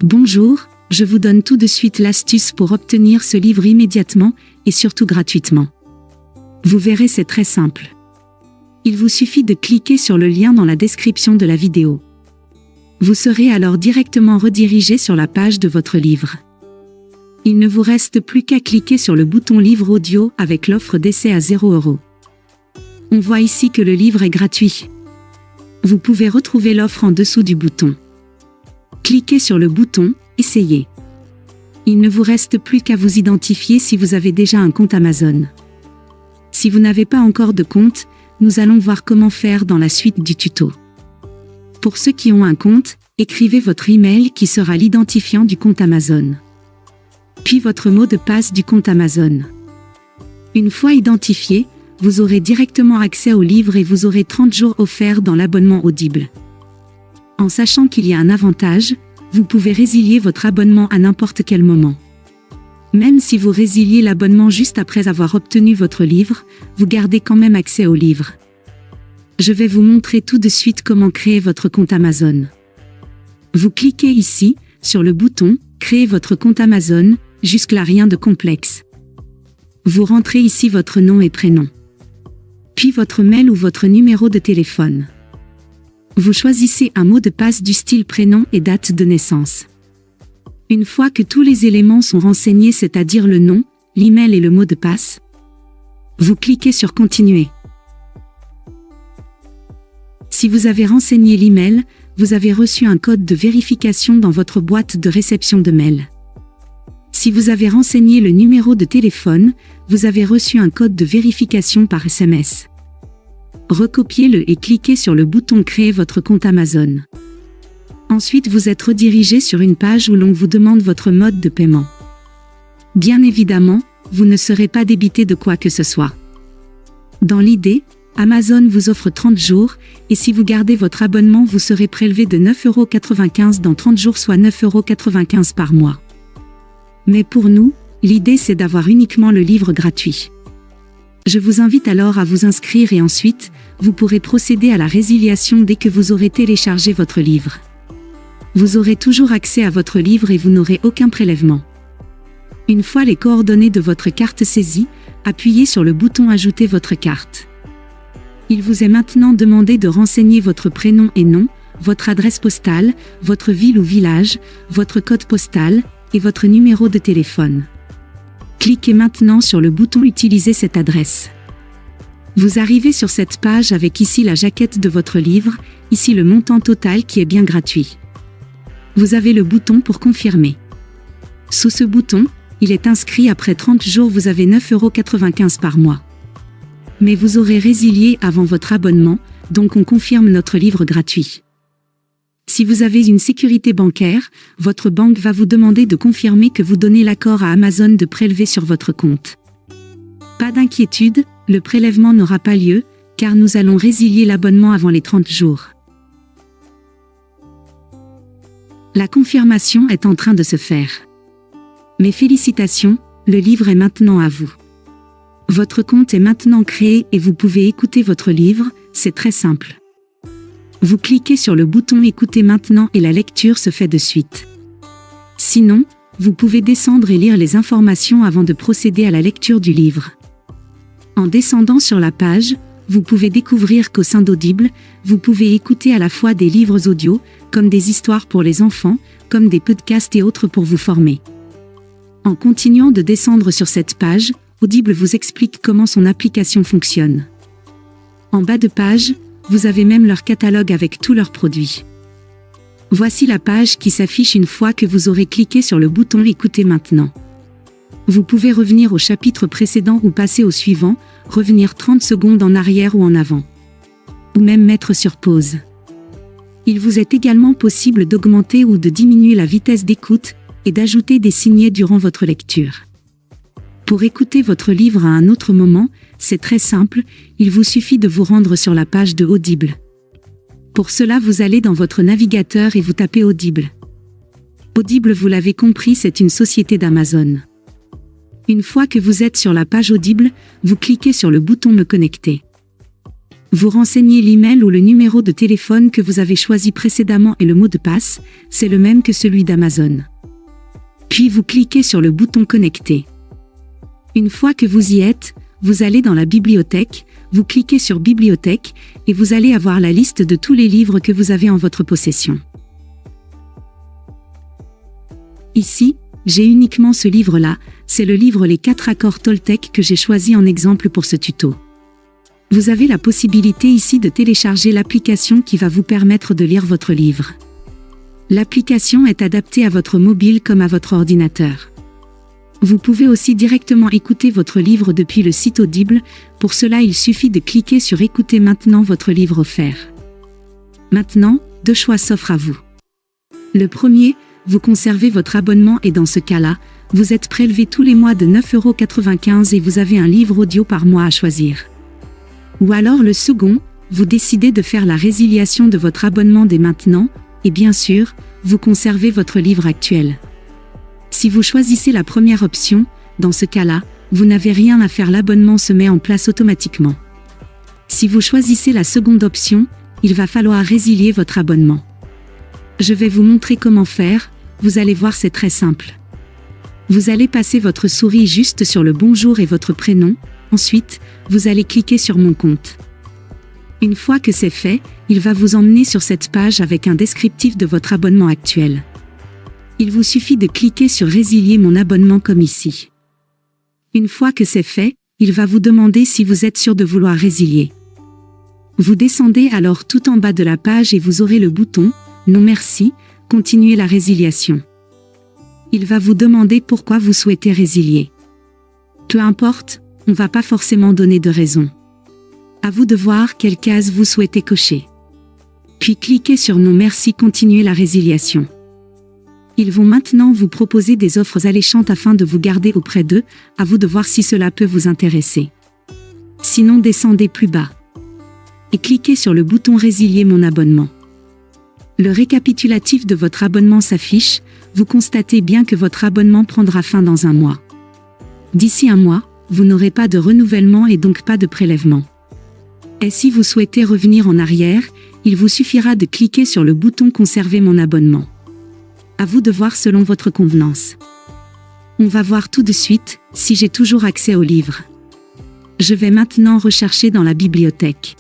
Bonjour, je vous donne tout de suite l'astuce pour obtenir ce livre immédiatement et surtout gratuitement. Vous verrez, c'est très simple. Il vous suffit de cliquer sur le lien dans la description de la vidéo. Vous serez alors directement redirigé sur la page de votre livre. Il ne vous reste plus qu'à cliquer sur le bouton livre audio avec l'offre d'essai à 0 €. On voit ici que le livre est gratuit. Vous pouvez retrouver l'offre en dessous du bouton. Cliquez sur le bouton « Essayez ». Il ne vous reste plus qu'à vous identifier si vous avez déjà un compte Amazon. Si vous n'avez pas encore de compte, nous allons voir comment faire dans la suite du tuto. Pour ceux qui ont un compte, écrivez votre email qui sera l'identifiant du compte Amazon. Puis votre mot de passe du compte Amazon. Une fois identifié, vous aurez directement accès au livre et vous aurez 30 jours offerts dans l'abonnement Audible. En sachant qu'il y a un avantage, vous pouvez résilier votre abonnement à n'importe quel moment. Même si vous résiliez l'abonnement juste après avoir obtenu votre livre, vous gardez quand même accès au livre. Je vais vous montrer tout de suite comment créer votre compte Amazon. Vous cliquez ici, sur le bouton « Créer votre compte Amazon », jusque-là rien de complexe. Vous rentrez ici votre nom et prénom. Puis votre mail ou votre numéro de téléphone. Vous choisissez un mot de passe du style prénom et date de naissance. Une fois que tous les éléments sont renseignés, c'est-à-dire le nom, l'email et le mot de passe, vous cliquez sur Continuer. Si vous avez renseigné l'email, vous avez reçu un code de vérification dans votre boîte de réception de mail. Si vous avez renseigné le numéro de téléphone, vous avez reçu un code de vérification par SMS. Recopiez-le et cliquez sur le bouton Créer votre compte Amazon. Ensuite, vous êtes redirigé sur une page où l'on vous demande votre mode de paiement. Bien évidemment, vous ne serez pas débité de quoi que ce soit. Dans l'idée, Amazon vous offre 30 jours, et si vous gardez votre abonnement, vous serez prélevé de 9,95 € dans 30 jours, soit 9,95 € par mois. Mais pour nous, l'idée c'est d'avoir uniquement le livre gratuit. Je vous invite alors à vous inscrire et ensuite, vous pourrez procéder à la résiliation dès que vous aurez téléchargé votre livre. Vous aurez toujours accès à votre livre et vous n'aurez aucun prélèvement. Une fois les coordonnées de votre carte saisies, appuyez sur le bouton Ajouter votre carte. Il vous est maintenant demandé de renseigner votre prénom et nom, votre adresse postale, votre ville ou village, votre code postal et votre numéro de téléphone. Cliquez maintenant sur le bouton Utiliser cette adresse. Vous arrivez sur cette page avec ici la jaquette de votre livre, ici le montant total qui est bien gratuit. Vous avez le bouton pour confirmer. Sous ce bouton, il est inscrit après 30 jours vous avez 9,95 € par mois. Mais vous aurez résilié avant votre abonnement, donc on confirme notre livre gratuit. Si vous avez une sécurité bancaire, votre banque va vous demander de confirmer que vous donnez l'accord à Amazon de prélever sur votre compte. Pas d'inquiétude, le prélèvement n'aura pas lieu, car nous allons résilier l'abonnement avant les 30 jours. La confirmation est en train de se faire. Mes félicitations, le livre est maintenant à vous. Votre compte est maintenant créé et vous pouvez écouter votre livre, c'est très simple. Vous cliquez sur le bouton Écouter maintenant et la lecture se fait de suite. Sinon, vous pouvez descendre et lire les informations avant de procéder à la lecture du livre. En descendant sur la page, vous pouvez découvrir qu'au sein d'Audible, vous pouvez écouter à la fois des livres audio, comme des histoires pour les enfants, comme des podcasts et autres pour vous former. En continuant de descendre sur cette page, Audible vous explique comment son application fonctionne. En bas de page, vous avez même leur catalogue avec tous leurs produits. Voici la page qui s'affiche une fois que vous aurez cliqué sur le bouton Écouter maintenant. Vous pouvez revenir au chapitre précédent ou passer au suivant, revenir 30 secondes en arrière ou en avant. Ou même mettre sur pause. Il vous est également possible d'augmenter ou de diminuer la vitesse d'écoute et d'ajouter des signets durant votre lecture. Pour écouter votre livre à un autre moment, c'est très simple, il vous suffit de vous rendre sur la page de Audible. Pour cela, vous allez dans votre navigateur et vous tapez Audible. Audible, vous l'avez compris, c'est une société d'Amazon. Une fois que vous êtes sur la page Audible, vous cliquez sur le bouton Me connecter. Vous renseignez l'email ou le numéro de téléphone que vous avez choisi précédemment et le mot de passe, c'est le même que celui d'Amazon. Puis vous cliquez sur le bouton Connecter. Une fois que vous y êtes, vous allez dans la bibliothèque, vous cliquez sur Bibliothèque et vous allez avoir la liste de tous les livres que vous avez en votre possession. Ici, j'ai uniquement ce livre-là, c'est le livre Les 4 accords Toltec que j'ai choisi en exemple pour ce tuto. Vous avez la possibilité ici de télécharger l'application qui va vous permettre de lire votre livre. L'application est adaptée à votre mobile comme à votre ordinateur. Vous pouvez aussi directement écouter votre livre depuis le site Audible, pour cela il suffit de cliquer sur Écoutez maintenant votre livre offert. Maintenant, 2 choix s'offrent à vous. Le premier, vous conservez votre abonnement et dans ce cas-là, vous êtes prélevé tous les mois de 9,95 € et vous avez un livre audio par mois à choisir. Ou alors le second, vous décidez de faire la résiliation de votre abonnement dès maintenant, et bien sûr, vous conservez votre livre actuel. Si vous choisissez la première option, dans ce cas-là, vous n'avez rien à faire, l'abonnement se met en place automatiquement. Si vous choisissez la seconde option, il va falloir résilier votre abonnement. Je vais vous montrer comment faire, vous allez voir c'est très simple. Vous allez passer votre souris juste sur le bonjour et votre prénom, ensuite, vous allez cliquer sur Mon compte. Une fois que c'est fait, il va vous emmener sur cette page avec un descriptif de votre abonnement actuel. Il vous suffit de cliquer sur Résilier mon abonnement comme ici. Une fois que c'est fait, il va vous demander si vous êtes sûr de vouloir résilier. Vous descendez alors tout en bas de la page et vous aurez le bouton « Non merci », continuez la résiliation. Il va vous demander pourquoi vous souhaitez résilier. Peu importe, on ne va pas forcément donner de raison. À vous de voir quelle case vous souhaitez cocher. Puis cliquez sur Non merci, continuez la résiliation. Ils vont maintenant vous proposer des offres alléchantes afin de vous garder auprès d'eux, à vous de voir si cela peut vous intéresser. Sinon descendez plus bas. Et cliquez sur le bouton Résilier mon abonnement. Le récapitulatif de votre abonnement s'affiche, vous constatez bien que votre abonnement prendra fin dans 1 mois. D'ici 1 mois, vous n'aurez pas de renouvellement et donc pas de prélèvement. Et si vous souhaitez revenir en arrière, il vous suffira de cliquer sur le bouton Conserver mon abonnement. À vous de voir selon votre convenance. On va voir tout de suite si j'ai toujours accès au livre. Je vais maintenant rechercher dans la bibliothèque.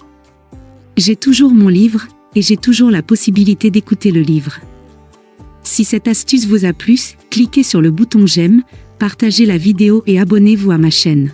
J'ai toujours mon livre, et j'ai toujours la possibilité d'écouter le livre. Si cette astuce vous a plu, cliquez sur le bouton j'aime, partagez la vidéo et abonnez-vous à ma chaîne.